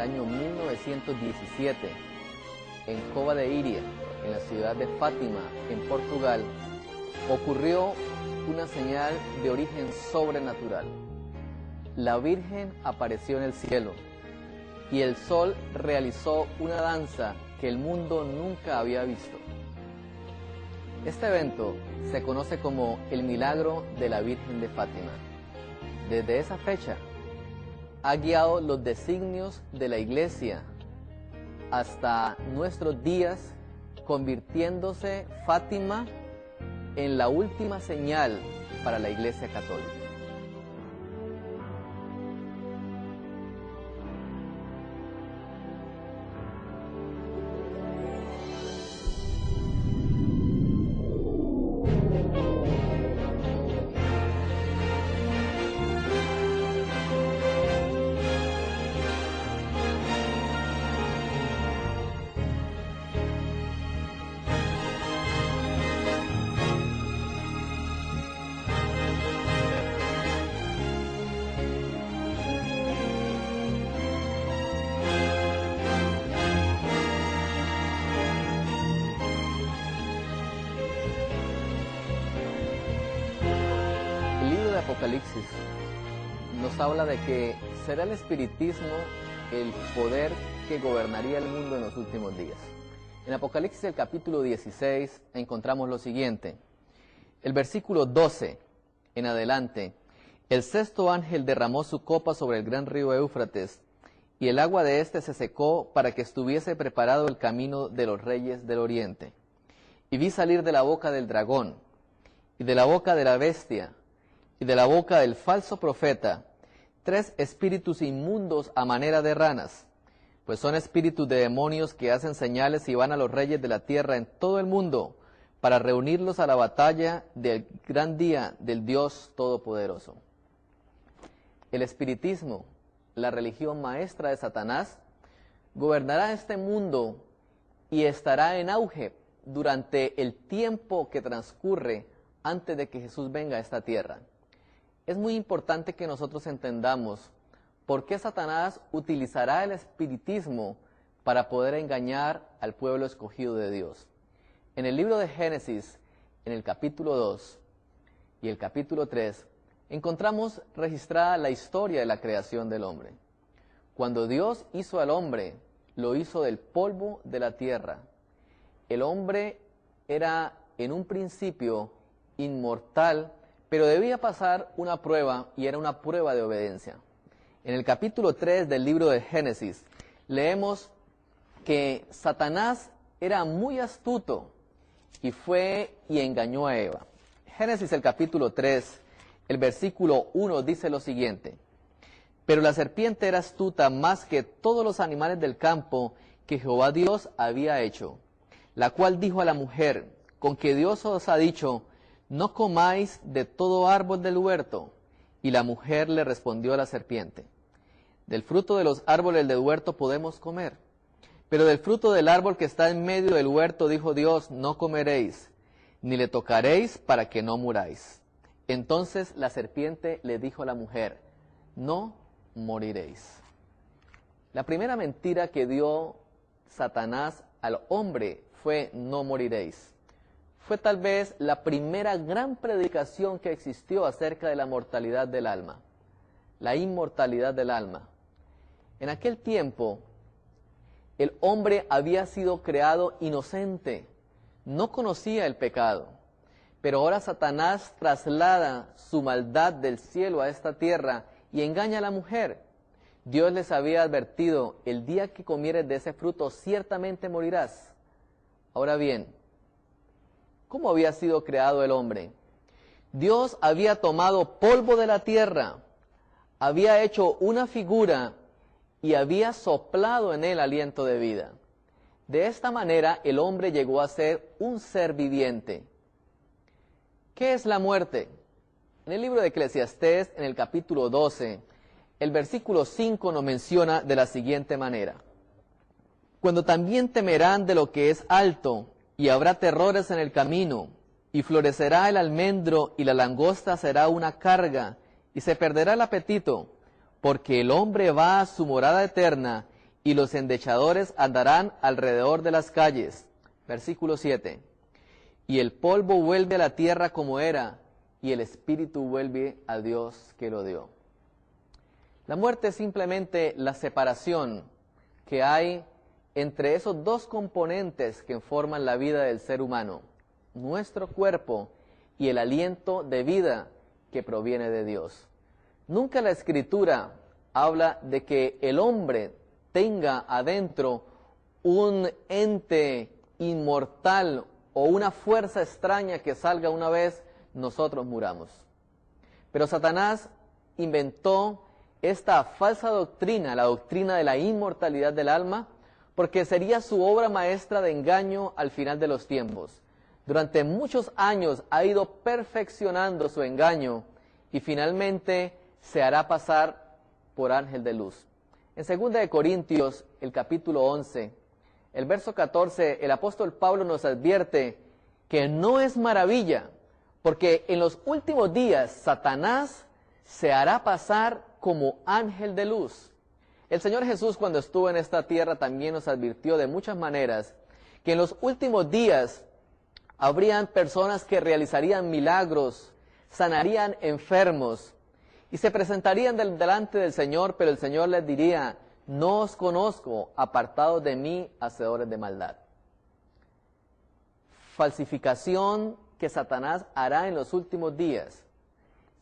año 1917, en Cova de Iria, en la ciudad de Fátima, en Portugal, ocurrió una señal de origen sobrenatural. La Virgen apareció en el cielo y el sol realizó una danza que el mundo nunca había visto. Este evento se conoce como el milagro de la Virgen de Fátima. Desde esa fecha ha guiado los designios de la Iglesia hasta nuestros días, convirtiéndose Fátima en la última señal para la Iglesia Católica. Apocalipsis nos habla de que será el espiritismo el poder que gobernaría el mundo en los últimos días. En Apocalipsis, el capítulo 16, encontramos lo siguiente. El versículo 12 en adelante: el sexto ángel derramó su copa sobre el gran río Éufrates, y el agua de éste se secó para que estuviese preparado el camino de los reyes del oriente. Y vi salir de la boca del dragón, y de la boca de la bestia, y de la boca del falso profeta, 3 espíritus inmundos a manera de ranas, pues son espíritus de demonios que hacen señales y van a los reyes de la tierra en todo el mundo, para reunirlos a la batalla del gran día del Dios Todopoderoso. El espiritismo, la religión maestra de Satanás, gobernará este mundo y estará en auge durante el tiempo que transcurre antes de que Jesús venga a esta tierra. Es muy importante que nosotros entendamos por qué Satanás utilizará el espiritismo para poder engañar al pueblo escogido de Dios. En el libro de Génesis, en el capítulo 2 y el capítulo 3, encontramos registrada la historia de la creación del hombre. Cuando Dios hizo al hombre, lo hizo del polvo de la tierra. El hombre era en un principio inmortal, pero debía pasar una prueba, y era una prueba de obediencia. En el capítulo 3 del libro de Génesis, leemos que Satanás era muy astuto y fue y engañó a Eva. Génesis, el capítulo 3, el versículo 1 dice lo siguiente: pero la serpiente era astuta más que todos los animales del campo que Jehová Dios había hecho, la cual dijo a la mujer: con que Dios os ha dicho, no comáis de todo árbol del huerto. Y la mujer le respondió a la serpiente: del fruto de los árboles del huerto podemos comer, pero del fruto del árbol que está en medio del huerto, dijo Dios, no comeréis, ni le tocaréis para que no muráis. Entonces la serpiente le dijo a la mujer: no moriréis. La primera mentira que dio Satanás al hombre fue: no moriréis. Fue tal vez la primera gran predicación que existió acerca de la mortalidad del alma, la inmortalidad del alma. En aquel tiempo, el hombre había sido creado inocente, no conocía el pecado, pero ahora Satanás traslada su maldad del cielo a esta tierra y engaña a la mujer. Dios les había advertido: el día que comieres de ese fruto ciertamente morirás. Ahora bien, ¿cómo había sido creado el hombre? Dios había tomado polvo de la tierra, había hecho una figura y había soplado en él aliento de vida. De esta manera el hombre llegó a ser un ser viviente. ¿Qué es la muerte? En el libro de Eclesiastés, en el capítulo 12, el versículo 5 nos menciona de la siguiente manera: cuando también temerán de lo que es alto, y habrá terrores en el camino, y florecerá el almendro, y la langosta será una carga, y se perderá el apetito, porque el hombre va a su morada eterna, y los endechadores andarán alrededor de las calles. Versículo 7. Y el polvo vuelve a la tierra como era, y el espíritu vuelve a Dios que lo dio. La muerte es simplemente la separación que hay entre esos dos componentes que forman la vida del ser humano, nuestro cuerpo y el aliento de vida que proviene de Dios. Nunca la Escritura habla de que el hombre tenga adentro un ente inmortal o una fuerza extraña que salga una vez nosotros muramos. Pero Satanás inventó esta falsa doctrina, la doctrina de la inmortalidad del alma, porque sería su obra maestra de engaño al final de los tiempos. Durante muchos años ha ido perfeccionando su engaño y finalmente se hará pasar por ángel de luz. En 2 Corintios, el capítulo 11, el verso 14, el apóstol Pablo nos advierte que no es maravilla, porque en los últimos días Satanás se hará pasar como ángel de luz. El Señor Jesús, cuando estuvo en esta tierra, también nos advirtió de muchas maneras que en los últimos días habrían personas que realizarían milagros, sanarían enfermos y se presentarían delante del Señor, pero el Señor les diría: no os conozco, apartados de mí, hacedores de maldad. Falsificación que Satanás hará en los últimos días.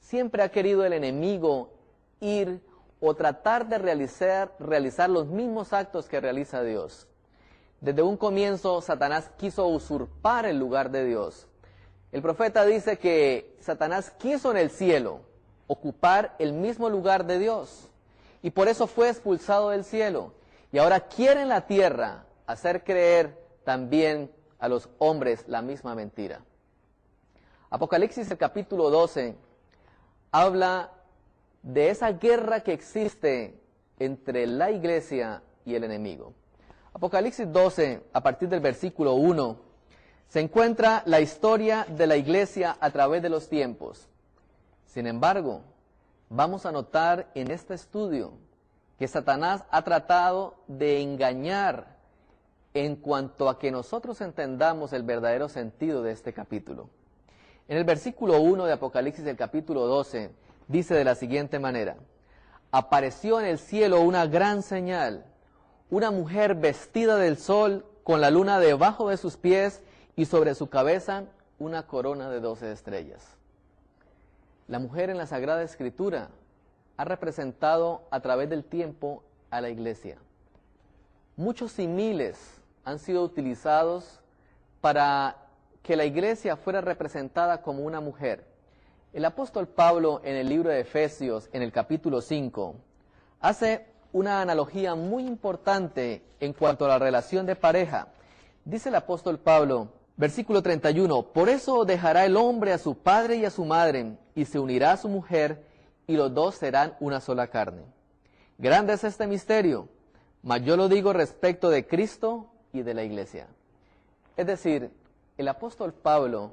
Siempre ha querido el enemigo ir o tratar de realizar los mismos actos que realiza Dios. Desde un comienzo, Satanás quiso usurpar el lugar de Dios. El profeta dice que Satanás quiso en el cielo ocupar el mismo lugar de Dios, y por eso fue expulsado del cielo. Y ahora quiere en la tierra hacer creer también a los hombres la misma mentira. Apocalipsis, el capítulo 12, habla de esa guerra que existe entre la iglesia y el enemigo. Apocalipsis 12, a partir del versículo 1, se encuentra la historia de la iglesia a través de los tiempos. Sin embargo, vamos a notar en este estudio que Satanás ha tratado de engañar en cuanto a que nosotros entendamos el verdadero sentido de este capítulo. En el versículo 1 de Apocalipsis, el capítulo 12, dice de la siguiente manera: apareció en el cielo una gran señal, una mujer vestida del sol, con la luna debajo de sus pies y sobre su cabeza una corona de 12 estrellas. La mujer en la Sagrada Escritura ha representado a través del tiempo a la iglesia. Muchos símiles han sido utilizados para que la iglesia fuera representada como una mujer. El apóstol Pablo, en el libro de Efesios, en el capítulo 5, hace una analogía muy importante en cuanto a la relación de pareja. Dice el apóstol Pablo, versículo 31, por eso dejará el hombre a su padre y a su madre, y se unirá a su mujer, y los dos serán una sola carne. Grande es este misterio, mas yo lo digo respecto de Cristo y de la iglesia. Es decir, el apóstol Pablo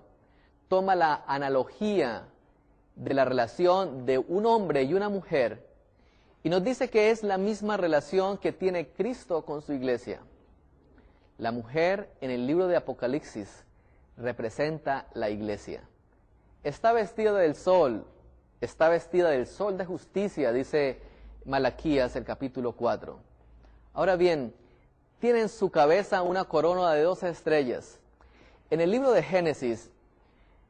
toma la analogía de la relación de un hombre y una mujer y nos dice que es la misma relación que tiene Cristo con su iglesia. La mujer en el libro de Apocalipsis representa la iglesia. Está vestida del sol, está vestida del sol de justicia, dice Malaquías, el capítulo 4. Ahora bien, tiene en su cabeza una corona de 12 estrellas. En el libro de Génesis,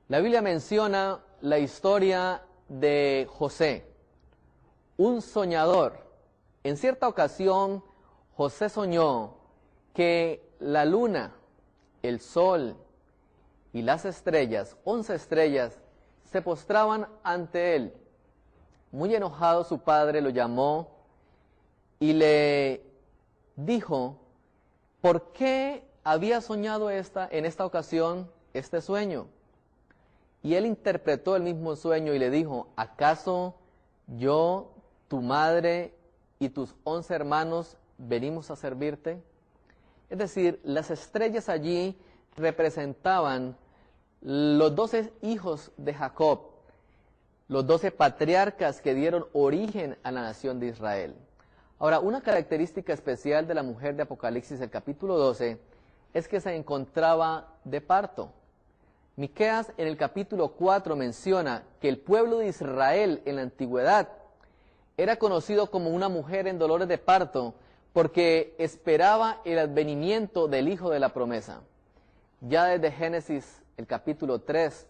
la Biblia menciona la historia de José, un soñador. En cierta ocasión, José soñó que la luna, el sol y las estrellas, 11 estrellas, se postraban ante él. Muy enojado, su padre lo llamó y le dijo por qué había soñado en esta ocasión este sueño. Y él interpretó el mismo sueño y le dijo, ¿acaso yo, tu madre y tus 11 hermanos venimos a servirte? Es decir, las estrellas allí representaban los 12 hijos de Jacob, los 12 patriarcas que dieron origen a la nación de Israel. Ahora, una característica especial de la mujer de Apocalipsis, el capítulo 12, es que se encontraba de parto. Miqueas en el capítulo 4 menciona que el pueblo de Israel en la antigüedad era conocido como una mujer en dolores de parto porque esperaba el advenimiento del hijo de la promesa. Ya desde Génesis, el capítulo 3,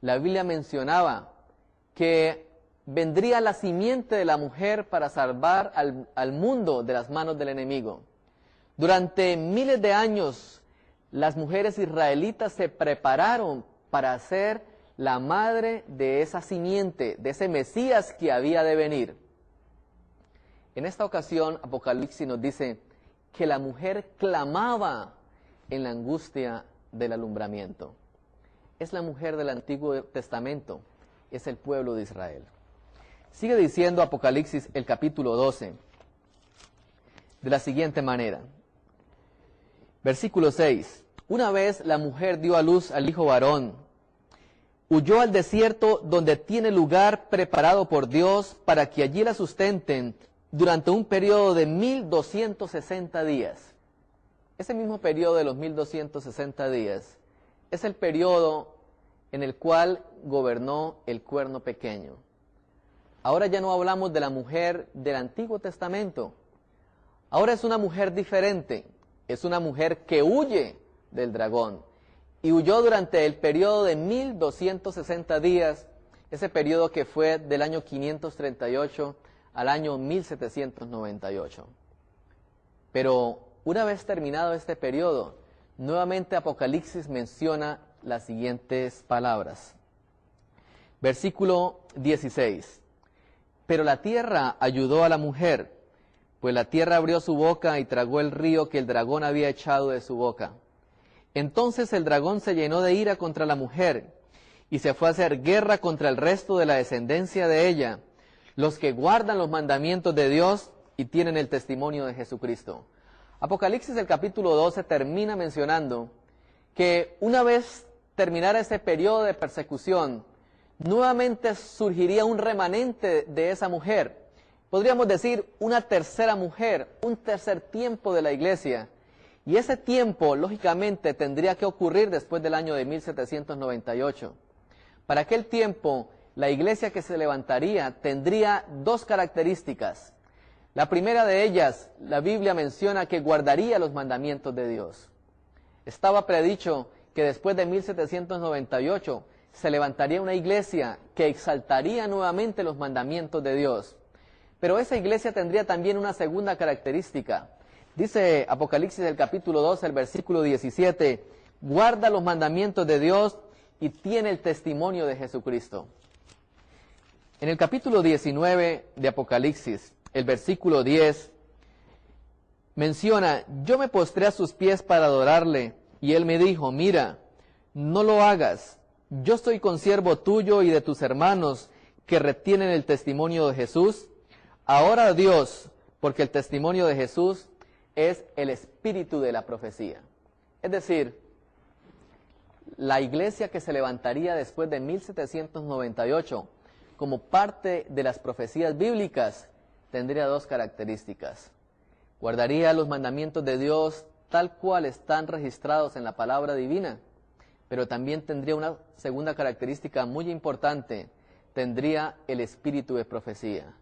la Biblia mencionaba que vendría la simiente de la mujer para salvar al mundo de las manos del enemigo. Durante miles de años, las mujeres israelitas se prepararon para ser la madre de esa simiente, de ese Mesías que había de venir. En esta ocasión, Apocalipsis nos dice que la mujer clamaba en la angustia del alumbramiento. Es la mujer del Antiguo Testamento, es el pueblo de Israel. Sigue diciendo Apocalipsis, el capítulo 12, de la siguiente manera. Versículo 6. Una vez la mujer dio a luz al hijo varón, huyó al desierto donde tiene lugar preparado por Dios para que allí la sustenten durante un periodo de 1260 días. Ese mismo periodo de los 1260 días es el periodo en el cual gobernó el cuerno pequeño. Ahora ya no hablamos de la mujer del Antiguo Testamento. Ahora es una mujer diferente. Es una mujer que huye del dragón. Y huyó durante el periodo de 1260 días, ese periodo que fue del año 538 al año 1798. Pero una vez terminado este periodo, nuevamente Apocalipsis menciona las siguientes palabras. Versículo 16. Pero la tierra ayudó a la mujer, pues la tierra abrió su boca y tragó el río que el dragón había echado de su boca. Entonces el dragón se llenó de ira contra la mujer y se fue a hacer guerra contra el resto de la descendencia de ella, los que guardan los mandamientos de Dios y tienen el testimonio de Jesucristo. Apocalipsis, el capítulo 12, termina mencionando que una vez terminara ese periodo de persecución, nuevamente surgiría un remanente de esa mujer. Podríamos decir una tercera mujer, un tercer tiempo de la iglesia. Y ese tiempo, lógicamente, tendría que ocurrir después del año de 1798. Para aquel tiempo, la iglesia que se levantaría tendría dos características. La primera de ellas, la Biblia menciona que guardaría los mandamientos de Dios. Estaba predicho que después de 1798 se levantaría una iglesia que exaltaría nuevamente los mandamientos de Dios. Pero esa iglesia tendría también una segunda característica. Dice Apocalipsis, el capítulo 12, el versículo 17, guarda los mandamientos de Dios y tiene el testimonio de Jesucristo. En el capítulo 19 de Apocalipsis, el versículo 10, menciona, yo me postré a sus pies para adorarle, y él me dijo, mira, no lo hagas, yo soy consiervo tuyo y de tus hermanos que retienen el testimonio de Jesús. Ahora Dios, porque el testimonio de Jesús es el espíritu de la profecía. Es decir, la iglesia que se levantaría después de 1798 como parte de las profecías bíblicas tendría dos características. Guardaría los mandamientos de Dios tal cual están registrados en la palabra divina, pero también tendría una segunda característica muy importante, tendría el espíritu de profecía.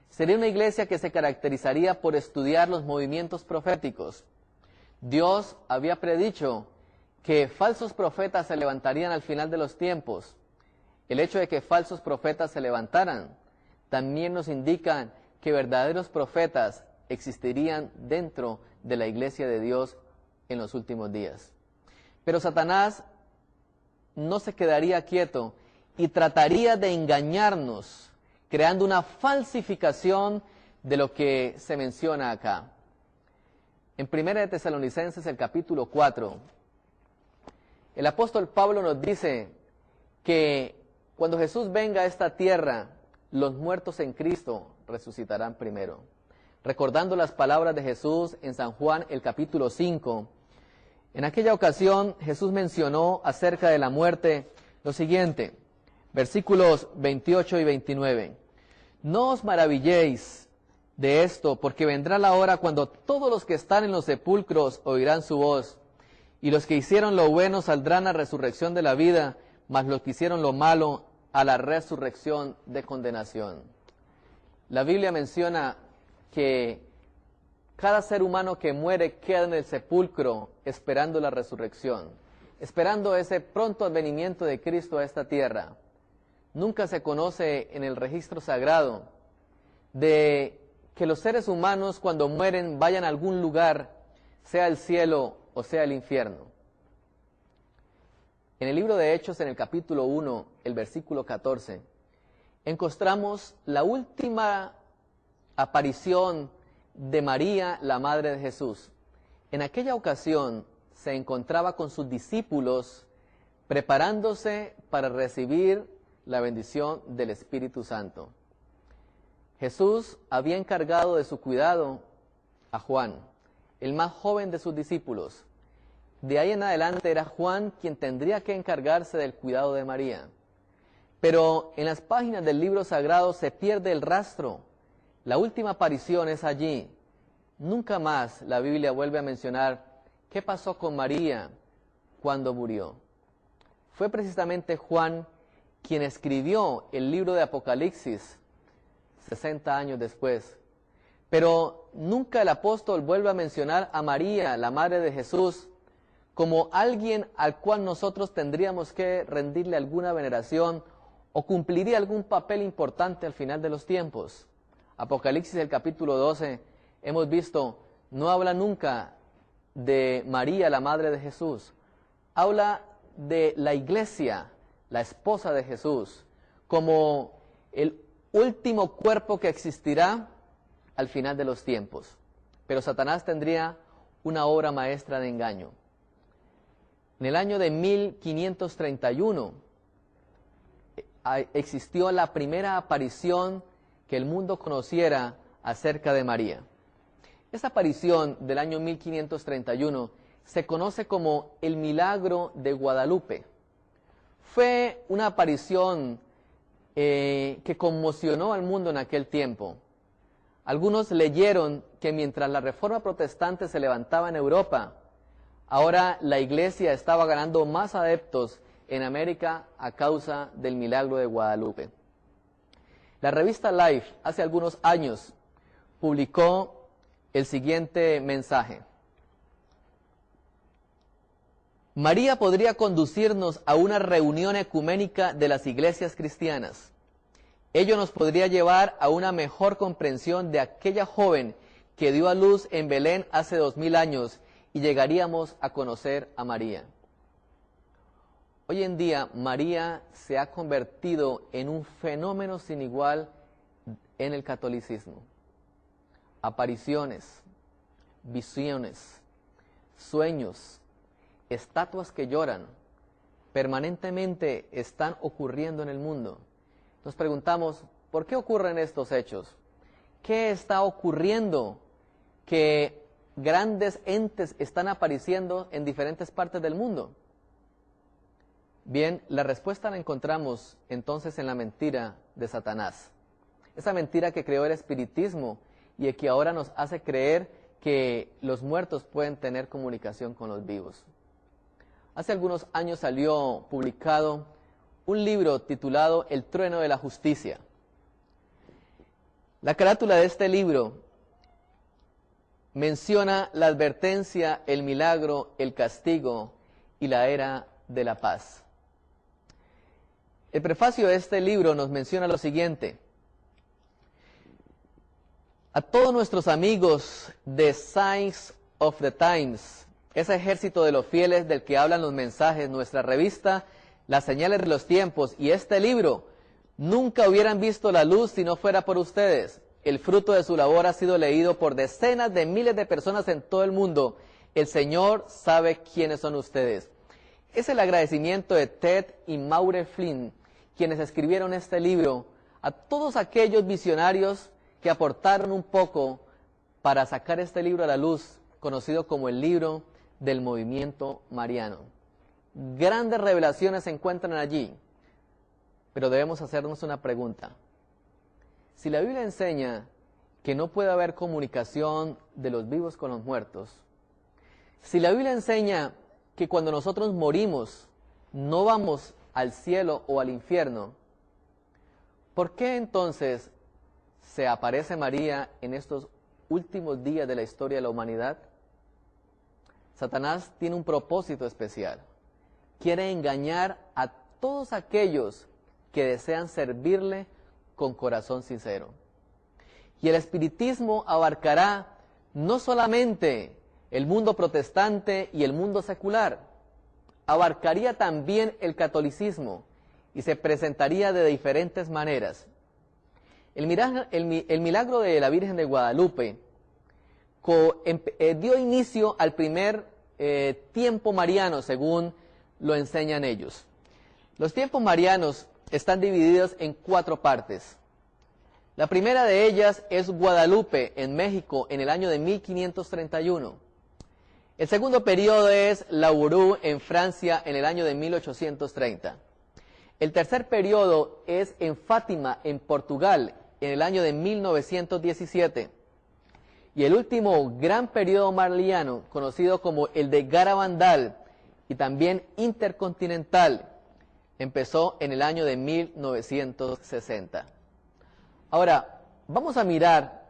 Sería una iglesia que se caracterizaría por estudiar los movimientos proféticos. Dios había predicho que falsos profetas se levantarían al final de los tiempos. El hecho de que falsos profetas se levantaran también nos indica que verdaderos profetas existirían dentro de la iglesia de Dios en los últimos días. Pero Satanás no se quedaría quieto y trataría de engañarnos, creando una falsificación de lo que se menciona acá. En 1 de Tesalonicenses, el capítulo 4, el apóstol Pablo nos dice que cuando Jesús venga a esta tierra, los muertos en Cristo resucitarán primero. Recordando las palabras de Jesús en San Juan, el capítulo 5, en aquella ocasión Jesús mencionó acerca de la muerte lo siguiente, versículos 28 y 29. No os maravilléis de esto, porque vendrá la hora cuando todos los que están en los sepulcros oirán su voz, y los que hicieron lo bueno saldrán a resurrección de la vida, mas los que hicieron lo malo a la resurrección de condenación. La Biblia menciona que cada ser humano que muere queda en el sepulcro esperando la resurrección, esperando ese pronto advenimiento de Cristo a esta tierra. Nunca se conoce en el registro sagrado de que los seres humanos cuando mueren vayan a algún lugar, sea el cielo o sea el infierno. En el libro de Hechos, en el capítulo 1, el versículo 14, encontramos la última aparición de María, la madre de Jesús. En aquella ocasión se encontraba con sus discípulos preparándose para recibir la bendición del Espíritu Santo. Jesús había encargado de su cuidado a Juan, el más joven de sus discípulos. De ahí en adelante era Juan quien tendría que encargarse del cuidado de María. Pero en las páginas del libro sagrado se pierde el rastro. La última aparición es allí. Nunca más la Biblia vuelve a mencionar qué pasó con María cuando murió. Fue precisamente Juan quien escribió el libro de Apocalipsis 60 años después. Pero nunca el apóstol vuelve a mencionar a María, la madre de Jesús, como alguien al cual nosotros tendríamos que rendirle alguna veneración o cumpliría algún papel importante al final de los tiempos. Apocalipsis, el capítulo 12, hemos visto, no habla nunca de María, la madre de Jesús. Habla de la iglesia, la esposa de Jesús, como el último cuerpo que existirá al final de los tiempos. Pero Satanás tendría una obra maestra de engaño. En el año de 1531 existió la primera aparición que el mundo conociera acerca de María. Esa aparición del año 1531 se conoce como el milagro de Guadalupe. Fue una aparición que conmocionó al mundo en aquel tiempo. Algunos leyeron que mientras la Reforma Protestante se levantaba en Europa, ahora la Iglesia estaba ganando más adeptos en América a causa del milagro de Guadalupe. La revista Life, hace algunos años, publicó el siguiente mensaje. María podría conducirnos a una reunión ecuménica de las iglesias cristianas. Ello nos podría llevar a una mejor comprensión de aquella joven que dio a luz en Belén hace 2000 años y llegaríamos a conocer a María. Hoy en día María se ha convertido en un fenómeno sin igual en el catolicismo. Apariciones, visiones, sueños, estatuas que lloran, permanentemente están ocurriendo en el mundo. Nos preguntamos, ¿por qué ocurren estos hechos? ¿Qué está ocurriendo que grandes entes están apareciendo en diferentes partes del mundo? Bien, la respuesta la encontramos entonces en la mentira de Satanás. Esa mentira que creó el espiritismo y que ahora nos hace creer que los muertos pueden tener comunicación con los vivos. Hace algunos años salió publicado un libro titulado El trueno de la justicia. La carátula de este libro menciona la advertencia, el milagro, el castigo y la era de la paz. El prefacio de este libro nos menciona lo siguiente. A todos nuestros amigos de Signs of the Times, ese ejército de los fieles del que hablan los mensajes, nuestra revista, Las Señales de los Tiempos y este libro, nunca hubieran visto la luz si no fuera por ustedes. El fruto de su labor ha sido leído por decenas de miles de personas en todo el mundo. El Señor sabe quiénes son ustedes. Es el agradecimiento de Ted y Maure Flynn, quienes escribieron este libro, a todos aquellos visionarios que aportaron un poco para sacar este libro a la luz, conocido como el libro del movimiento mariano. Grandes revelaciones se encuentran allí, pero debemos hacernos una pregunta. Si la Biblia enseña que no puede haber comunicación de los vivos con los muertos, si la Biblia enseña que cuando nosotros morimos no vamos al cielo o al infierno, ¿por qué entonces se aparece María en estos últimos días de la historia de la humanidad? Satanás tiene un propósito especial. Quiere engañar a todos aquellos que desean servirle con corazón sincero. Y el espiritismo abarcará no solamente el mundo protestante y el mundo secular, abarcaría también el catolicismo y se presentaría de diferentes maneras. El milagro de la Virgen de Guadalupe dio inicio al primer tiempo mariano, según lo enseñan ellos. Los tiempos marianos están divididos en 4 partes. La primera de ellas es Guadalupe, en México, en el año de 1531. El segundo periodo es Labourou, en Francia, en el año de 1830. El tercer periodo es en Fátima, en Portugal, en el año de 1917. Y el último gran periodo mariano, conocido como el de Garabandal y también intercontinental, empezó en el año de 1960. Ahora, vamos a mirar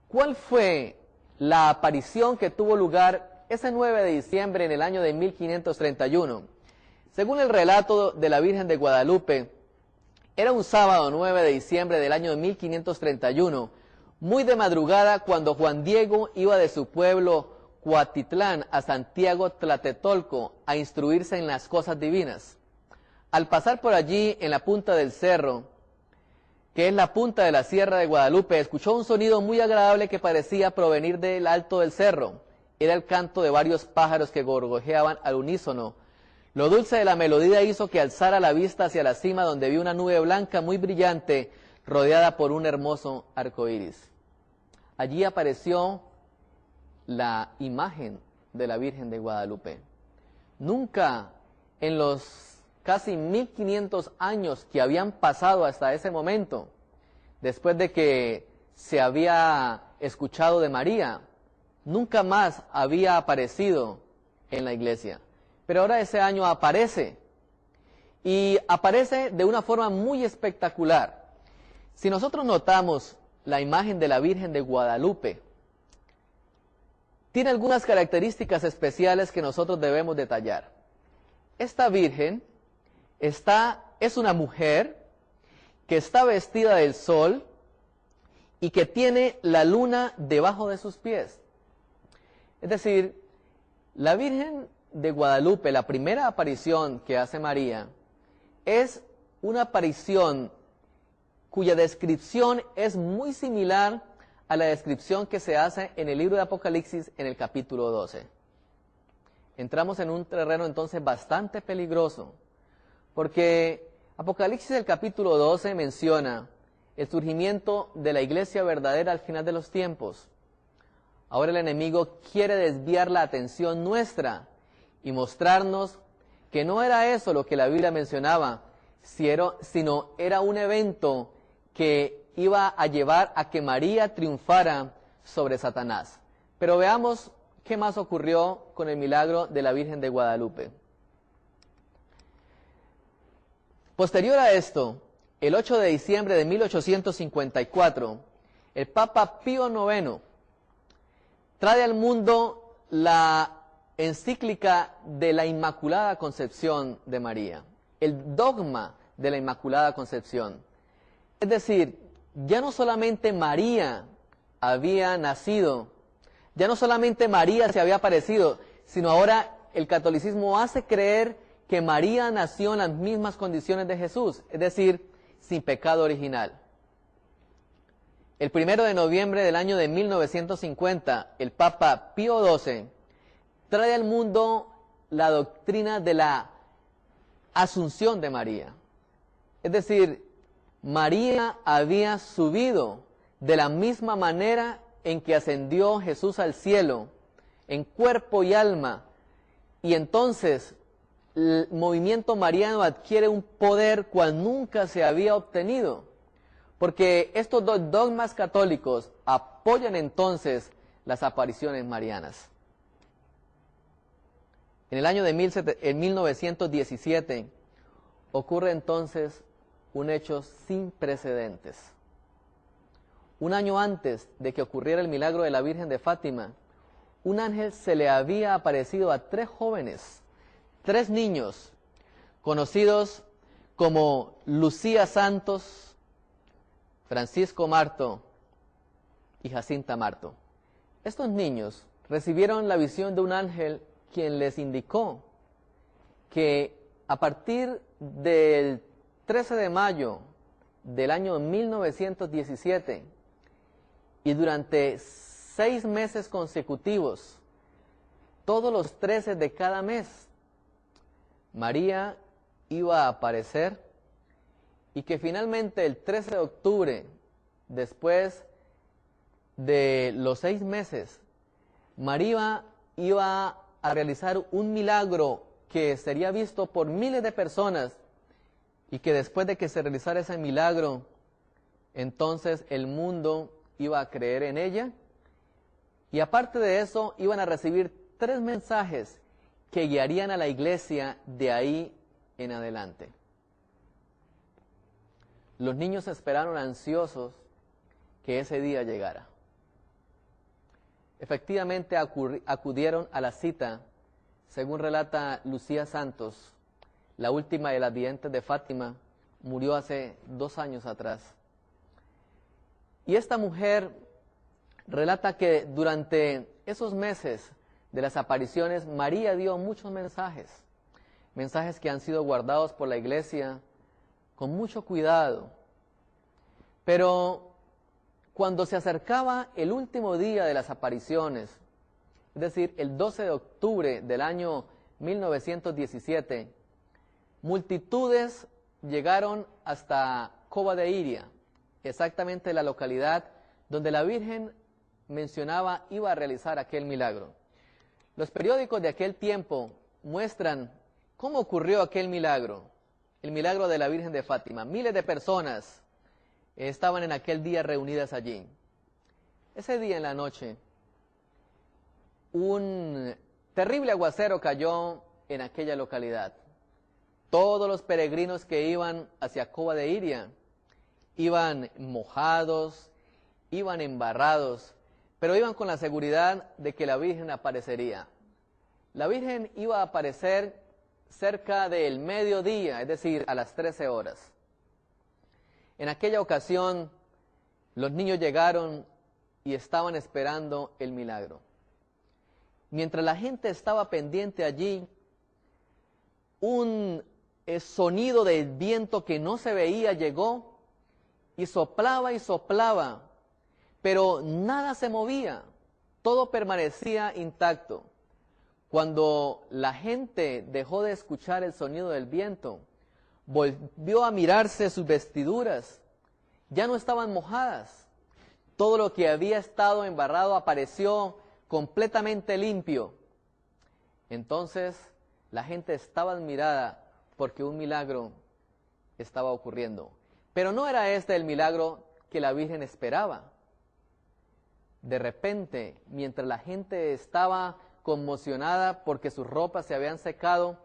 cuál fue la aparición que tuvo lugar ese 9 de diciembre en el año de 1531. Según el relato de la Virgen de Guadalupe, era un sábado 9 de diciembre del año de 1531, muy de madrugada, cuando Juan Diego iba de su pueblo Cuatitlán a Santiago Tlatetolco a instruirse en las cosas divinas. Al pasar por allí, en la punta del cerro, que es la punta de la Sierra de Guadalupe, escuchó un sonido muy agradable que parecía provenir del alto del cerro. Era el canto de varios pájaros que gorgojeaban al unísono. Lo dulce de la melodía hizo que alzara la vista hacia la cima, donde vio una nube blanca muy brillante, rodeada por un hermoso arco iris. Allí apareció la imagen de la Virgen de Guadalupe. Nunca en los casi 1500 años que habían pasado hasta ese momento, después de que se había escuchado de María, nunca más había aparecido en la iglesia. Pero ahora ese año aparece, y aparece de una forma muy espectacular. Si nosotros notamos la imagen de la Virgen de Guadalupe, tiene algunas características especiales que nosotros debemos detallar. Esta Virgen es una mujer que está vestida del sol y que tiene la luna debajo de sus pies. Es decir, la Virgen de Guadalupe, la primera aparición que hace María, es una aparición cuya descripción es muy similar a la descripción que se hace en el libro de Apocalipsis en el capítulo 12. Entramos en un terreno entonces bastante peligroso, porque Apocalipsis el capítulo 12 menciona el surgimiento de la iglesia verdadera al final de los tiempos. Ahora el enemigo quiere desviar la atención nuestra y mostrarnos que no era eso lo que la Biblia mencionaba, sino era un evento que iba a llevar a que María triunfara sobre Satanás. Pero veamos qué más ocurrió con el milagro de la Virgen de Guadalupe. Posterior a esto, el 8 de diciembre de 1854, el Papa Pío IX trae al mundo la encíclica de la Inmaculada Concepción de María, el dogma de la Inmaculada Concepción. Es decir, ya no solamente María había nacido, ya no solamente María se había aparecido, sino ahora el catolicismo hace creer que María nació en las mismas condiciones de Jesús, es decir, sin pecado original. El 1 de noviembre del año de 1950, el Papa Pío XII trae al mundo la doctrina de la Asunción de María. Es decir, María había subido de la misma manera en que ascendió Jesús al cielo, en cuerpo y alma, y entonces el movimiento mariano adquiere un poder cual nunca se había obtenido, porque estos dos dogmas católicos apoyan entonces las apariciones marianas. En el año de 1917 ocurre entonces un hecho sin precedentes. Un año antes de que ocurriera el milagro de la Virgen de Fátima, un ángel se le había aparecido a 3 jóvenes, 3 niños, conocidos como Lucía Santos, Francisco Marto y Jacinta Marto. Estos niños recibieron la visión de un ángel quien les indicó que a partir del 13 de mayo del año 1917 y durante 6 meses consecutivos, todos los 13 de cada mes, María iba a aparecer y que finalmente el 13 de octubre, después de los 6 meses, María iba a realizar un milagro que sería visto por miles de personas y que después de que se realizara ese milagro, entonces el mundo iba a creer en ella. Y aparte de eso, iban a recibir 3 mensajes que guiarían a la iglesia de ahí en adelante. Los niños esperaron ansiosos que ese día llegara. Efectivamente acudieron a la cita, según relata Lucía Santos, la última de las videntes de Fátima, murió hace 2 años atrás. Y esta mujer relata que durante esos meses de las apariciones, María dio muchos mensajes que han sido guardados por la iglesia con mucho cuidado. Pero cuando se acercaba el último día de las apariciones, es decir, el 12 de octubre del año 1917, multitudes llegaron hasta Cova de Iria, exactamente la localidad donde la Virgen mencionaba iba a realizar aquel milagro. Los periódicos de aquel tiempo muestran cómo ocurrió aquel milagro, el milagro de la Virgen de Fátima. Miles de personas estaban en aquel día reunidas allí. Ese día en la noche, un terrible aguacero cayó en aquella localidad. Todos los peregrinos que iban hacia Cova de Iria iban mojados, iban embarrados, pero iban con la seguridad de que la Virgen aparecería. La Virgen iba a aparecer cerca del mediodía, es decir, a las 13 horas. En aquella ocasión, los niños llegaron y estaban esperando el milagro. Mientras la gente estaba pendiente allí, un sonido del viento que no se veía llegó y soplaba, pero nada se movía, todo permanecía intacto. Cuando la gente dejó de escuchar el sonido del viento, volvió a mirarse sus vestiduras, ya no estaban mojadas. Todo lo que había estado embarrado apareció completamente limpio. Entonces la gente estaba admirada porque un milagro estaba ocurriendo. Pero no era este el milagro que la Virgen esperaba. De repente, mientras la gente estaba conmocionada porque sus ropas se habían secado,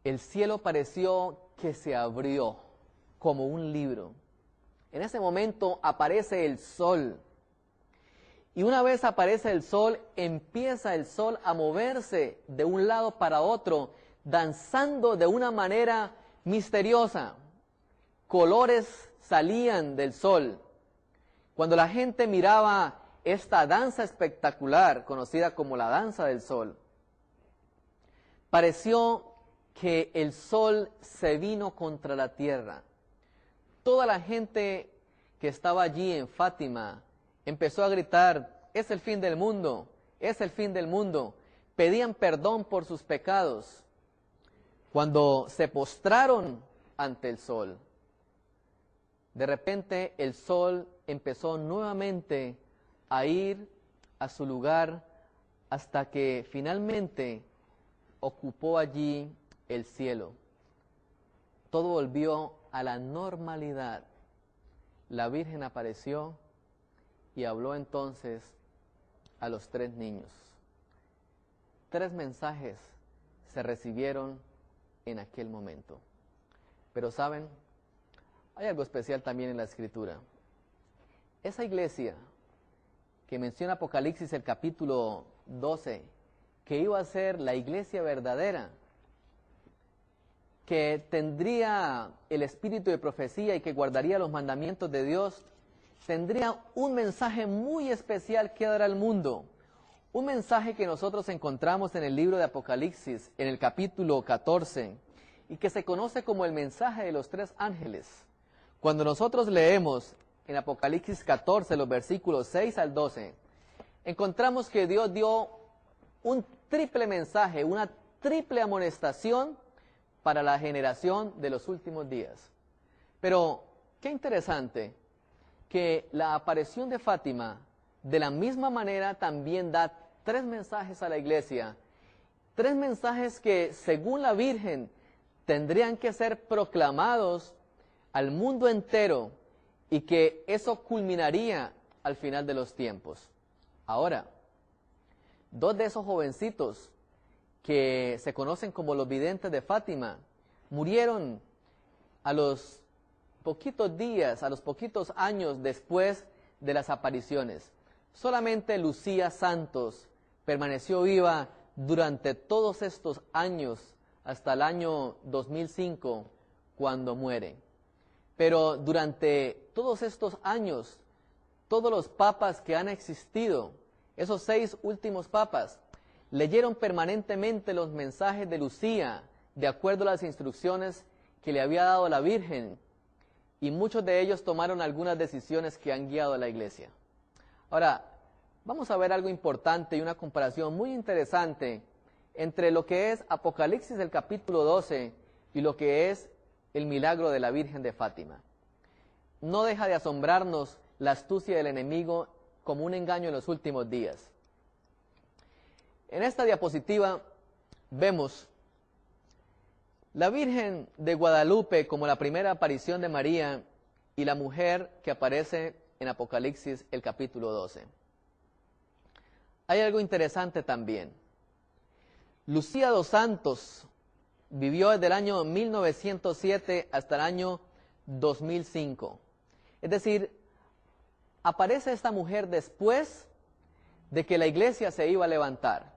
el cielo pareció que se abrió como un libro. En ese momento aparece el sol. Y una vez aparece el sol, empieza el sol a moverse de un lado para otro, danzando de una manera misteriosa. Colores salían del sol. Cuando la gente miraba esta danza espectacular, conocida como la danza del sol, pareció que el sol se vino contra la tierra. Toda la gente que estaba allí en Fátima empezó a gritar: es el fin del mundo, es el fin del mundo. Pedían perdón por sus pecados. Cuando se postraron ante el sol, de repente el sol empezó nuevamente a ir a su lugar hasta que finalmente ocupó allí el cielo. Todo volvió a la normalidad. la Virgen apareció y habló entonces a los 3 niños. 3 mensajes se recibieron en aquel momento. Pero ¿saben? Hay algo especial también en la Escritura. Esa iglesia que menciona Apocalipsis el capítulo 12, que iba a ser la iglesia verdadera, que tendría el espíritu de profecía y que guardaría los mandamientos de Dios, tendría un mensaje muy especial que dar al mundo. Un mensaje que nosotros encontramos en el libro de Apocalipsis, en el capítulo 14, y que se conoce como el mensaje de los 3 ángeles. Cuando nosotros leemos en Apocalipsis 14, los versículos 6 al 12, encontramos que Dios dio un triple mensaje, una triple amonestación para la generación de los últimos días. Pero, qué interesante que la aparición de Fátima, de la misma manera, también da 3 mensajes a la iglesia. 3 mensajes que, según la Virgen, tendrían que ser proclamados al mundo entero y que eso culminaría al final de los tiempos. Ahora, 2 de esos jovencitos que se conocen como los videntes de Fátima murieron a los poquitos días, a los poquitos años después de las apariciones. Solamente Lucía Santos permaneció viva durante todos estos años, hasta el año 2005, cuando muere. Pero durante todos estos años, todos los papas que han existido, esos 6 últimos papas, leyeron permanentemente los mensajes de Lucía, de acuerdo a las instrucciones que le había dado la Virgen, y muchos de ellos tomaron algunas decisiones que han guiado a la iglesia. Ahora, vamos a ver algo importante y una comparación muy interesante entre lo que es Apocalipsis el capítulo 12 y lo que es el milagro de la Virgen de Fátima. No deja de asombrarnos la astucia del enemigo como un engaño en los últimos días. En esta diapositiva vemos la Virgen de Guadalupe como la primera aparición de María y la mujer que aparece en Apocalipsis el capítulo 12. Hay algo interesante también. Lucía dos Santos vivió desde el año 1907 hasta el año 2005. Es decir, aparece esta mujer después de que la iglesia se iba a levantar.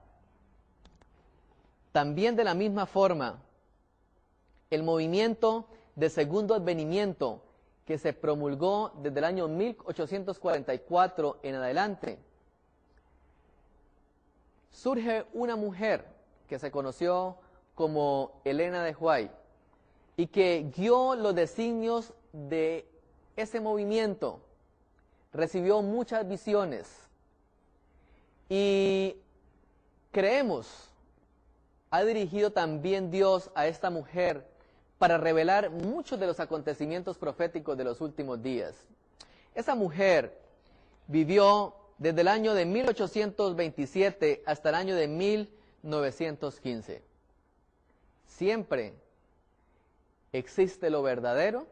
También de la misma forma, el movimiento de segundo advenimiento que se promulgó desde el año 1844 en adelante, surge una mujer que se conoció como Elena de White y que guió los designios de ese movimiento, recibió muchas visiones y creemos ha dirigido también Dios a esta mujer para revelar muchos de los acontecimientos proféticos de los últimos días. Esa mujer vivió desde el año de 1827 hasta el año de 1915. Siempre existe lo verdadero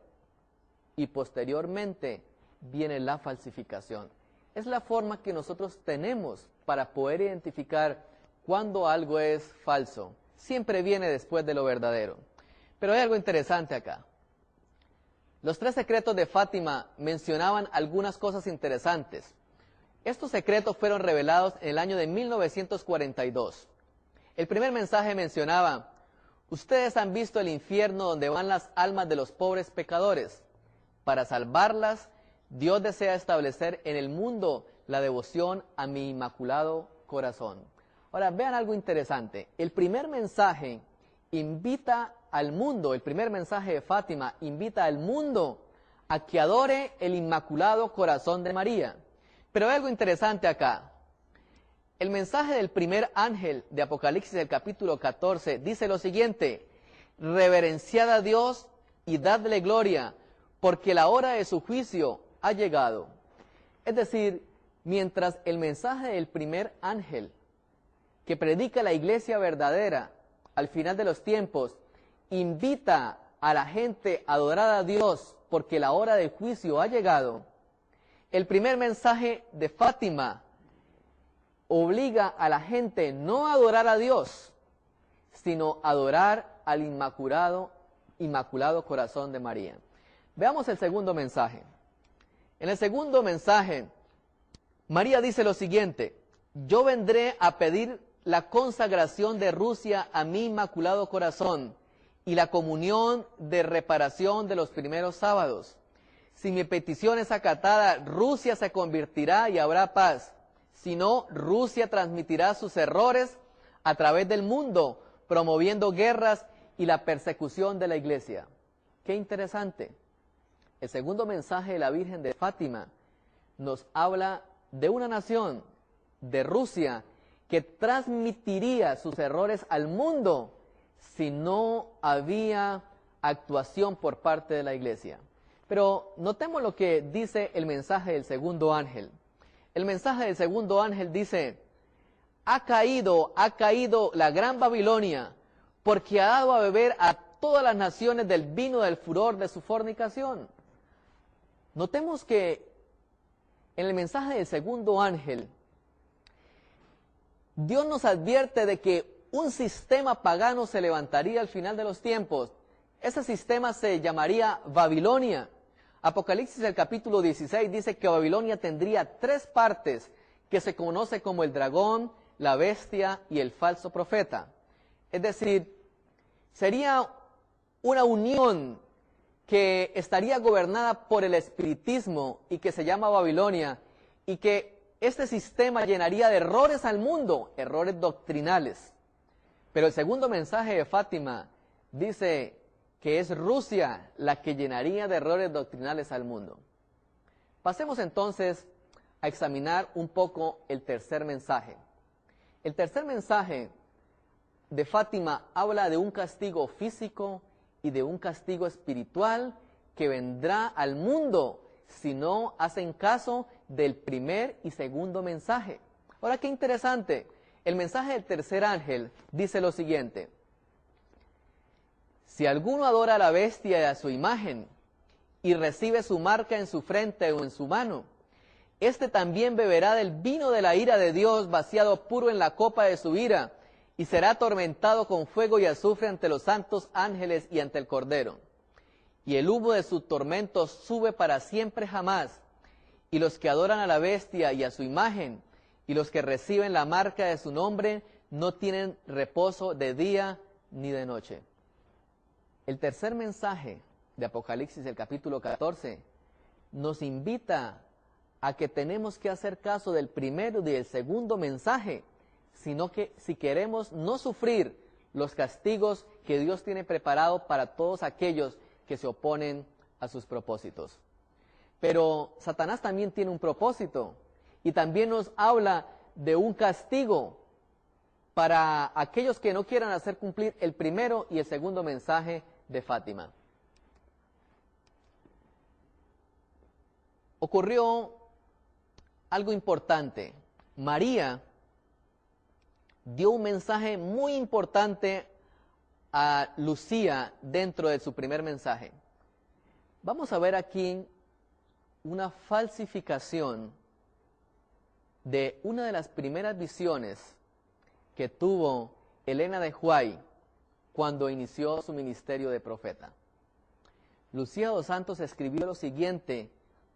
y posteriormente viene la falsificación. Es la forma que nosotros tenemos para poder identificar cuando algo es falso. Siempre viene después de lo verdadero. Pero hay algo interesante acá. Los 3 secretos de Fátima mencionaban algunas cosas interesantes. Estos secretos fueron revelados en el año de 1942. El primer mensaje mencionaba: ustedes han visto el infierno donde van las almas de los pobres pecadores. Para salvarlas, Dios desea establecer en el mundo la devoción a mi inmaculado corazón. Ahora, vean algo interesante. El primer mensaje invita al mundo, el primer mensaje de Fátima invita al mundo a que adore el inmaculado corazón de María. Pero hay algo interesante acá. El mensaje del primer ángel de Apocalipsis, el capítulo 14, dice lo siguiente: reverenciad a Dios y dadle gloria, porque la hora de su juicio ha llegado. Es decir, mientras el mensaje del primer ángel, que predica la iglesia verdadera al final de los tiempos, invita a la gente a adorar a Dios porque la hora del juicio ha llegado, el primer mensaje de Fátima obliga a la gente no a adorar a Dios, sino a adorar al Inmaculado Corazón de María. Veamos el segundo mensaje. En el segundo mensaje, María dice lo siguiente: yo vendré a pedir la consagración de Rusia a mi Inmaculado Corazón y la comunión de reparación de los primeros sábados. Si mi petición es acatada, Rusia se convertirá y habrá paz. Si no, Rusia transmitirá sus errores a través del mundo, promoviendo guerras y la persecución de la Iglesia. Qué interesante. El segundo mensaje de la Virgen de Fátima nos habla de una nación, de Rusia, que transmitiría sus errores al mundo si no había actuación por parte de la Iglesia. Pero notemos lo que dice el mensaje del segundo ángel. El mensaje del segundo ángel dice: ha caído la gran Babilonia, porque ha dado a beber a todas las naciones del vino del furor de su fornicación. Notemos que en el mensaje del segundo ángel, Dios nos advierte de que un sistema pagano se levantaría al final de los tiempos. Ese sistema se llamaría Babilonia. Apocalipsis, el capítulo 16, dice que Babilonia tendría 3 partes que se conoce como el dragón, la bestia y el falso profeta. Es decir, sería una unión que estaría gobernada por el espiritismo y que se llama Babilonia, y que este sistema llenaría de errores al mundo, errores doctrinales. Pero el segundo mensaje de Fátima dice que es Rusia la que llenaría de errores doctrinales al mundo. Pasemos entonces a examinar un poco el tercer mensaje. El tercer mensaje de Fátima habla de un castigo físico y de un castigo espiritual que vendrá al mundo si no hacen caso del primer y segundo mensaje. Ahora, qué interesante. El mensaje del tercer ángel dice lo siguiente: si alguno adora a la bestia y a su imagen y recibe su marca en su frente o en su mano, este también beberá del vino de la ira de Dios, vaciado puro en la copa de su ira, y será atormentado con fuego y azufre ante los santos ángeles y ante el Cordero. Y el humo de su tormento sube para siempre jamás. Y los que adoran a la bestia y a su imagen, y los que reciben la marca de su nombre, no tienen reposo de día ni de noche. El tercer mensaje de Apocalipsis, el capítulo 14, nos invita a que tenemos que hacer caso del primero y del segundo mensaje, sino que si queremos no sufrir los castigos que Dios tiene preparado para todos aquellos que se oponen a sus propósitos. Pero Satanás también tiene un propósito y también nos habla de un castigo para aquellos que no quieran hacer cumplir el primero y el segundo mensaje de Fátima. Ocurrió algo importante. María dio un mensaje muy importante a Lucía dentro de su primer mensaje. Vamos a ver aquí una falsificación de una de las primeras visiones que tuvo Elena de Huay cuando inició su ministerio de profeta. Lucía dos Santos escribió lo siguiente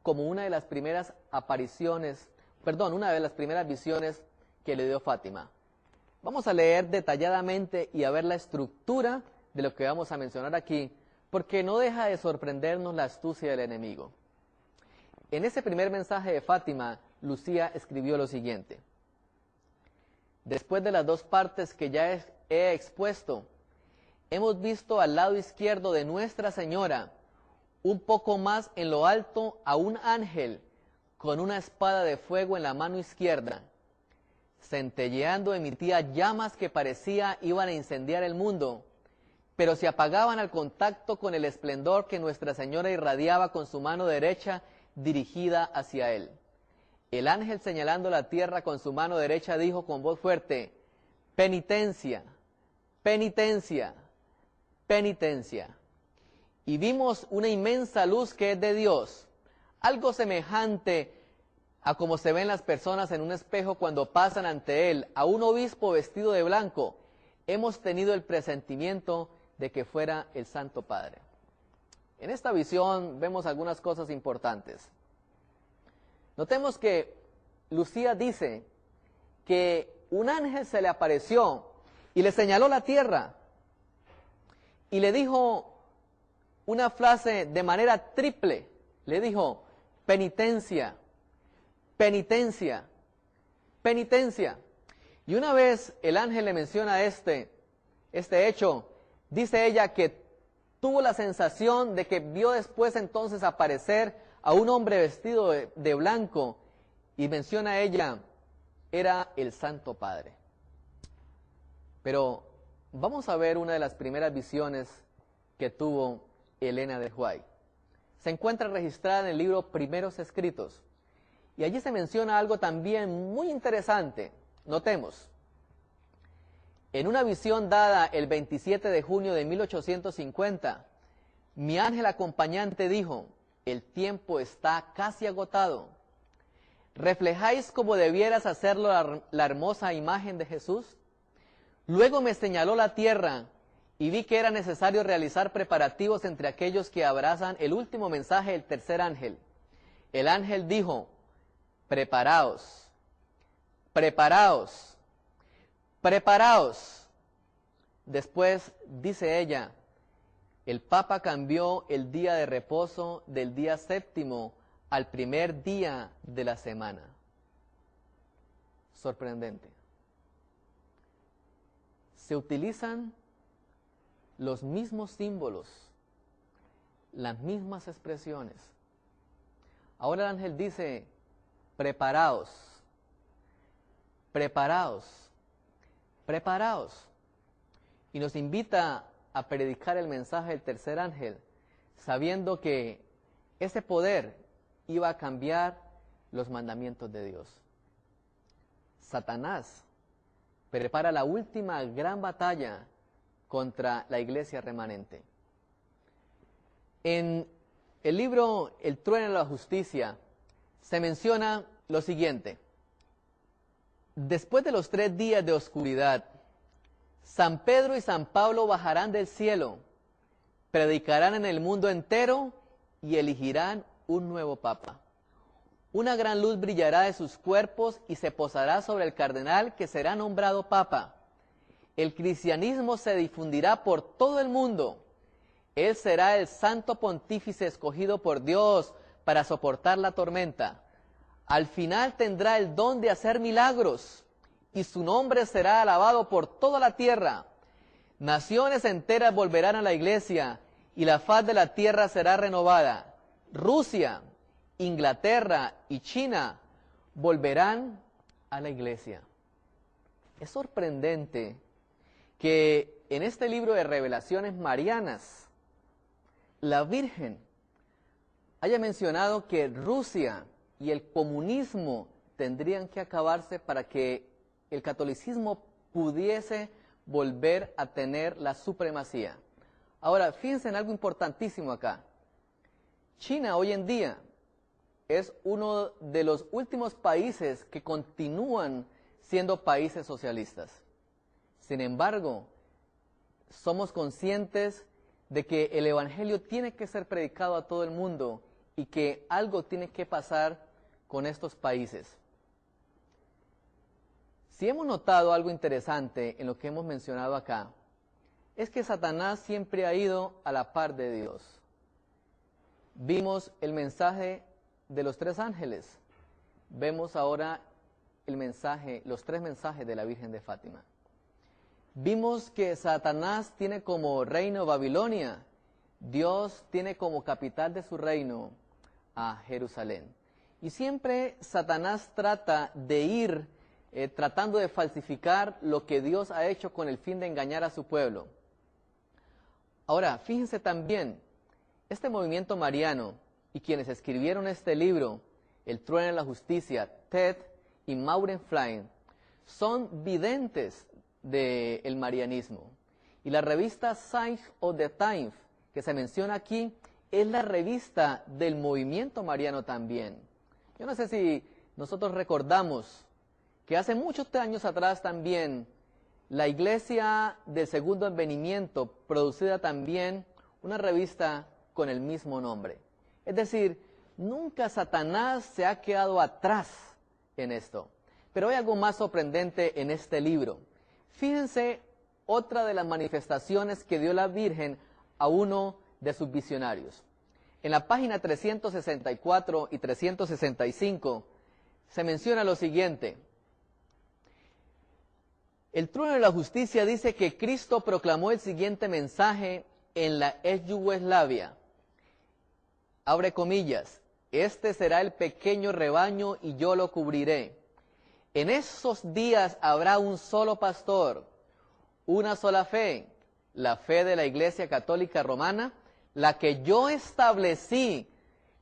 como una de las primeras una de las primeras visiones que le dio Fátima. Vamos a leer detalladamente y a ver la estructura de lo que vamos a mencionar aquí, porque no deja de sorprendernos la astucia del enemigo. En ese primer mensaje de Fátima, Lucía escribió lo siguiente: después de las 2 partes que ya he expuesto, hemos visto al lado izquierdo de Nuestra Señora, un poco más en lo alto, a un ángel con una espada de fuego en la mano izquierda. Centelleando emitía llamas que parecía iban a incendiar el mundo, pero se apagaban al contacto con el esplendor que Nuestra Señora irradiaba con su mano derecha dirigida hacia él. El ángel, señalando la tierra con su mano derecha, dijo con voz fuerte: penitencia, penitencia, penitencia. y vimos una inmensa luz que es de Dios, algo semejante a como se ven las personas en un espejo cuando pasan ante él, a un obispo vestido de blanco. Hemos tenido el presentimiento de que fuera el Santo Padre. En esta visión vemos algunas cosas importantes. Notemos que Lucía dice que un ángel se le apareció y le señaló la tierra y le dijo una frase de manera triple. Le dijo: penitencia, penitencia, penitencia. Y una vez el ángel le menciona este hecho, dice ella que tuvo la sensación de que vio después entonces aparecer a un hombre vestido de blanco, y menciona ella, era el Santo Padre. Pero vamos a ver una de las primeras visiones que tuvo Elena de White. Se encuentra registrada en el libro Primeros Escritos, y allí se menciona algo también muy interesante. Notemos: en una visión dada el 27 de junio de 1850, mi ángel acompañante dijo: el tiempo está casi agotado. ¿Reflejáis como debieras hacerlo la hermosa imagen de Jesús? Luego me señaló la tierra y vi que era necesario realizar preparativos entre aquellos que abrazan el último mensaje del tercer ángel. El ángel dijo: preparaos, preparaos, preparaos. Después, dice ella, el Papa cambió el día de reposo del día séptimo al primer día de la semana. Sorprendente. Se utilizan los mismos símbolos, las mismas expresiones. Ahora el ángel dice: preparaos, preparaos, preparaos. Y nos invita a predicar el mensaje del tercer ángel, sabiendo que ese poder iba a cambiar los mandamientos de Dios. Satanás prepara la última gran batalla contra la iglesia remanente. En el libro El trueno de la justicia se menciona lo siguiente: después de los 3 días de oscuridad, San Pedro y San Pablo bajarán del cielo, predicarán en el mundo entero y elegirán un nuevo papa. Una gran luz brillará de sus cuerpos y se posará sobre el cardenal que será nombrado papa. El cristianismo se difundirá por todo el mundo. Él será el santo pontífice escogido por Dios para soportar la tormenta. Al final tendrá el don de hacer milagros y su nombre será alabado por toda la tierra. Naciones enteras volverán a la iglesia y la faz de la tierra será renovada. Rusia, Inglaterra y China volverán a la iglesia. Es sorprendente que en este libro de revelaciones marianas, la Virgen haya mencionado que Rusia y el comunismo tendrían que acabarse para que el catolicismo pudiese volver a tener la supremacía. Ahora, fíjense en algo importantísimo acá. China hoy en día es uno de los últimos países que continúan siendo países socialistas. Sin embargo, somos conscientes de que el evangelio tiene que ser predicado a todo el mundo y que algo tiene que pasar con estos países. Si hemos notado algo interesante en lo que hemos mencionado acá, es que Satanás siempre ha ido a la par de Dios. Vimos el mensaje de los 3 ángeles, vemos ahora los 3 mensajes de la Virgen de Fátima. Vimos que Satanás tiene como reino Babilonia, Dios tiene como capital de su reino a Jerusalén. Y siempre Satanás trata de ir tratando de falsificar lo que Dios ha hecho con el fin de engañar a su pueblo. Ahora, fíjense también, este movimiento mariano y quienes escribieron este libro, El trueno de la justicia, Ted y Maureen Flynn, son videntes del marianismo. Y la revista Signs of the Times que se menciona aquí es la revista del movimiento mariano también. Yo no sé si nosotros recordamos que hace muchos años atrás también la Iglesia del Segundo Advenimiento producía también una revista con el mismo nombre. Es decir, nunca Satanás se ha quedado atrás en esto. Pero hay algo más sorprendente en este libro. Fíjense otra de las manifestaciones que dio la Virgen a uno de sus visionarios. En la página 364 y 365 se menciona lo siguiente. El trono de la justicia dice que Cristo proclamó el siguiente mensaje en la ex Yugoslavia. Abre comillas, este será el pequeño rebaño y yo lo cubriré. En esos días habrá un solo pastor, una sola fe, la fe de la Iglesia Católica Romana, la que yo establecí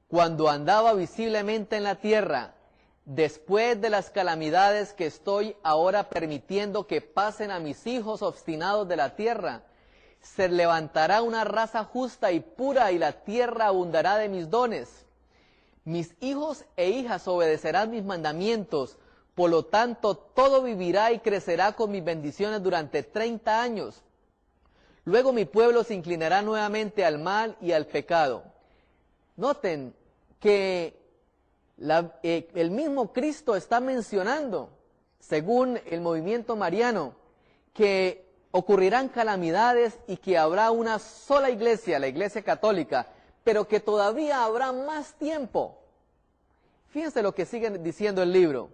cuando andaba visiblemente en la tierra, después de las calamidades que estoy ahora permitiendo que pasen a mis hijos obstinados de la tierra. Se levantará una raza justa y pura y la tierra abundará de mis dones. Mis hijos e hijas obedecerán mis mandamientos, por lo tanto todo vivirá y crecerá con mis bendiciones durante 30 años. Luego mi pueblo se inclinará nuevamente al mal y al pecado. Noten que el mismo Cristo está mencionando, según el movimiento mariano, que ocurrirán calamidades y que habrá una sola iglesia, la Iglesia Católica, pero que todavía habrá más tiempo. Fíjense lo que sigue diciendo el libro.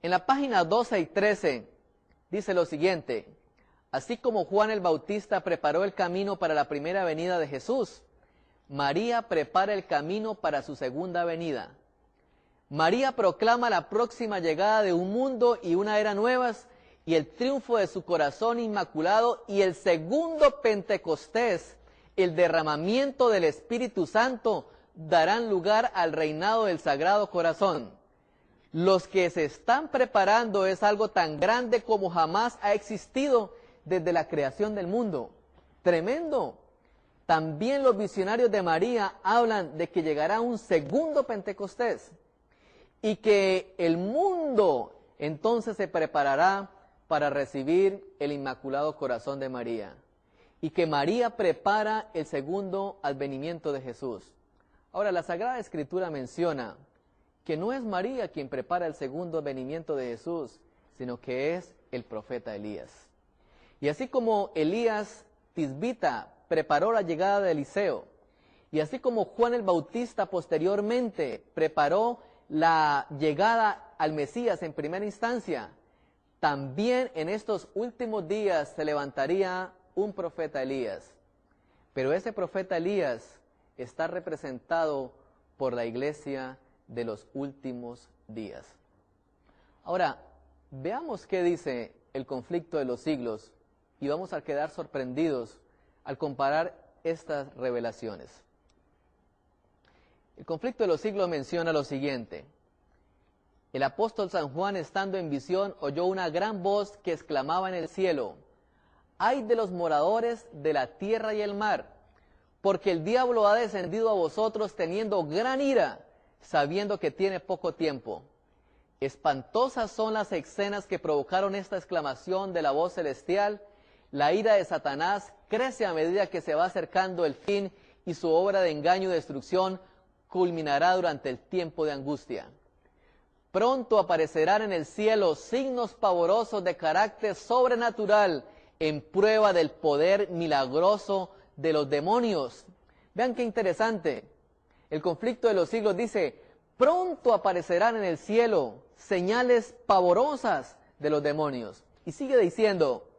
En la página 12 y 13 dice lo siguiente: así como Juan el Bautista preparó el camino para la primera venida de Jesús, María prepara el camino para su segunda venida. María proclama la próxima llegada de un mundo y una era nuevas y el triunfo de su corazón inmaculado y el segundo Pentecostés, el derramamiento del Espíritu Santo, darán lugar al reinado del Sagrado Corazón. Los que se están preparando es algo tan grande como jamás ha existido desde la creación del mundo. Tremendo. También los visionarios de María hablan de que llegará un segundo Pentecostés y que el mundo entonces se preparará para recibir el Inmaculado Corazón de María y que María prepara el segundo advenimiento de Jesús. Ahora, la Sagrada Escritura menciona que no es María quien prepara el segundo advenimiento de Jesús, sino que es el profeta Elías. Y así como Elías Tisbita preparó la llegada de Eliseo, y así como Juan el Bautista posteriormente preparó la llegada al Mesías en primera instancia, también en estos últimos días se levantaría un profeta Elías. Pero ese profeta Elías está representado por la iglesia de los últimos días. Ahora, veamos qué dice el conflicto de los siglos y vamos a quedar sorprendidos al comparar estas revelaciones. El conflicto de los siglos menciona lo siguiente: el apóstol San Juan, estando en visión, oyó una gran voz que exclamaba en el cielo: ¡ay de los moradores de la tierra y el mar! Porque el diablo ha descendido a vosotros teniendo gran ira, sabiendo que tiene poco tiempo. Espantosas son las escenas que provocaron esta exclamación de la voz celestial. La ira de Satanás crece a medida que se va acercando el fin y su obra de engaño y destrucción culminará durante el tiempo de angustia. Pronto aparecerán en el cielo signos pavorosos de carácter sobrenatural en prueba del poder milagroso de los demonios. Vean qué interesante. El conflicto de los siglos dice: pronto aparecerán en el cielo señales pavorosas de los demonios. Y sigue diciendo: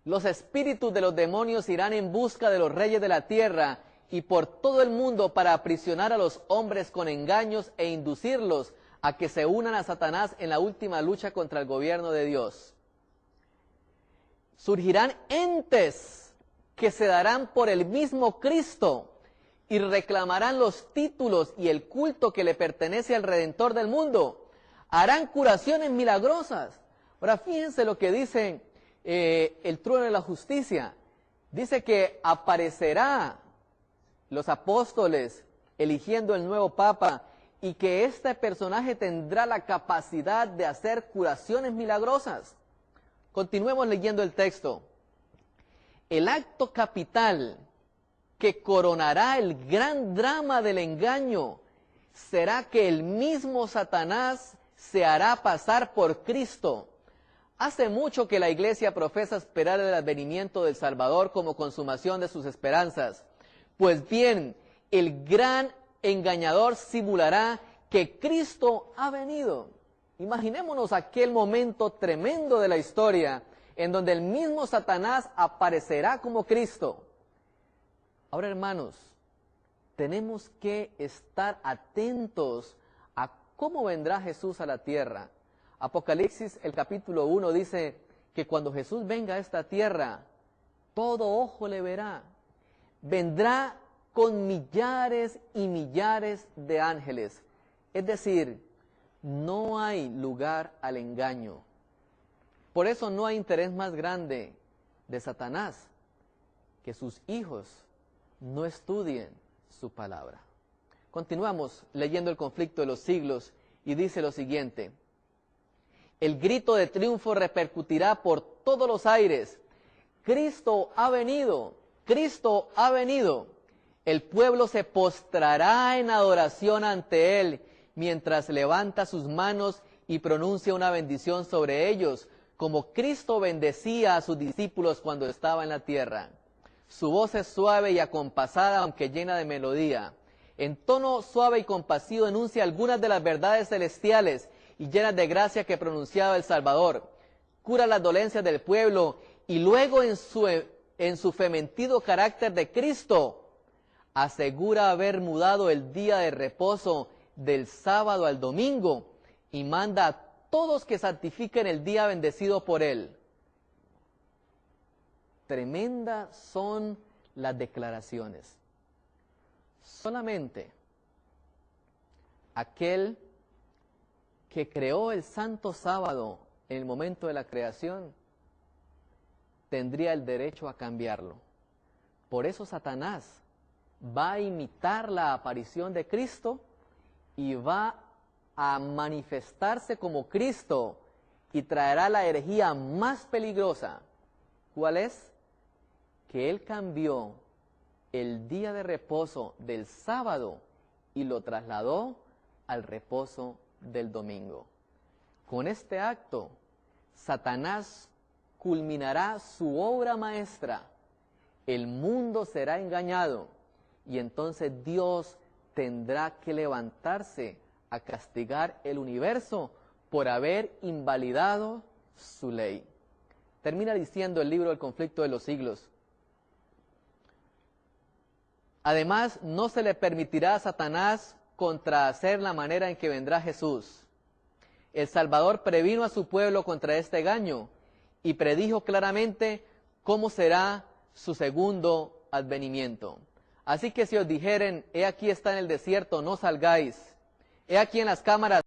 los espíritus de los demonios irán en busca de los reyes de la tierra y por todo el mundo para aprisionar a los hombres con engaños e inducirlos a que se unan a Satanás en la última lucha contra el gobierno de Dios. Surgirán entes que se darán por el mismo Cristo y reclamarán los títulos y el culto que le pertenece al Redentor del mundo. Harán curaciones milagrosas. Ahora fíjense lo que dice el trono de la justicia. Dice que aparecerá los apóstoles eligiendo el nuevo papa y que este personaje tendrá la capacidad de hacer curaciones milagrosas. Continuemos leyendo el texto. El acto capital que coronará el gran drama del engaño será que el mismo Satanás se hará pasar por Cristo. Hace mucho que la Iglesia profesa esperar el advenimiento del Salvador como consumación de sus esperanzas. Pues bien, el gran engañador simulará que Cristo ha venido. Imaginémonos aquel momento tremendo de la historia en donde el mismo Satanás aparecerá como Cristo. Ahora, hermanos, tenemos que estar atentos a cómo vendrá Jesús a la tierra. Apocalipsis, el capítulo 1, dice que cuando Jesús venga a esta tierra, todo ojo le verá. Vendrá con millares y millares de ángeles. Es decir, no hay lugar al engaño. Por eso no hay interés más grande de Satanás que sus hijos no estudien su palabra. Continuamos leyendo el conflicto de los siglos y dice lo siguiente: el grito de triunfo repercutirá por todos los aires. Cristo ha venido, Cristo ha venido. El pueblo se postrará en adoración ante Él, mientras levanta sus manos y pronuncia una bendición sobre ellos, como Cristo bendecía a sus discípulos cuando estaba en la tierra. Su voz es suave y acompasada, aunque llena de melodía. En tono suave y compasivo enuncia algunas de las verdades celestiales y llenas de gracia que pronunciaba el Salvador. Cura las dolencias del pueblo y luego en su fementido carácter de Cristo asegura haber mudado el día de reposo del sábado al domingo y manda a todos que santifiquen el día bendecido por Él. Tremendas son las declaraciones. Solamente aquel que creó el santo sábado en el momento de la creación tendría el derecho a cambiarlo. Por eso Satanás va a imitar la aparición de Cristo y va a manifestarse como Cristo y traerá la herejía más peligrosa. ¿Cuál es? Que Él cambió el día de reposo del sábado y lo trasladó al reposo del domingo. Con este acto, Satanás culminará su obra maestra. El mundo será engañado y entonces Dios tendrá que levantarse a castigar el universo por haber invalidado su ley. Termina diciendo el libro del conflicto de los siglos: además, no se le permitirá a Satanás contrahacer la manera en que vendrá Jesús. El Salvador previno a su pueblo contra este engaño y predijo claramente cómo será su segundo advenimiento. Así que si os dijeren, he aquí está en el desierto, no salgáis. He aquí en las cámaras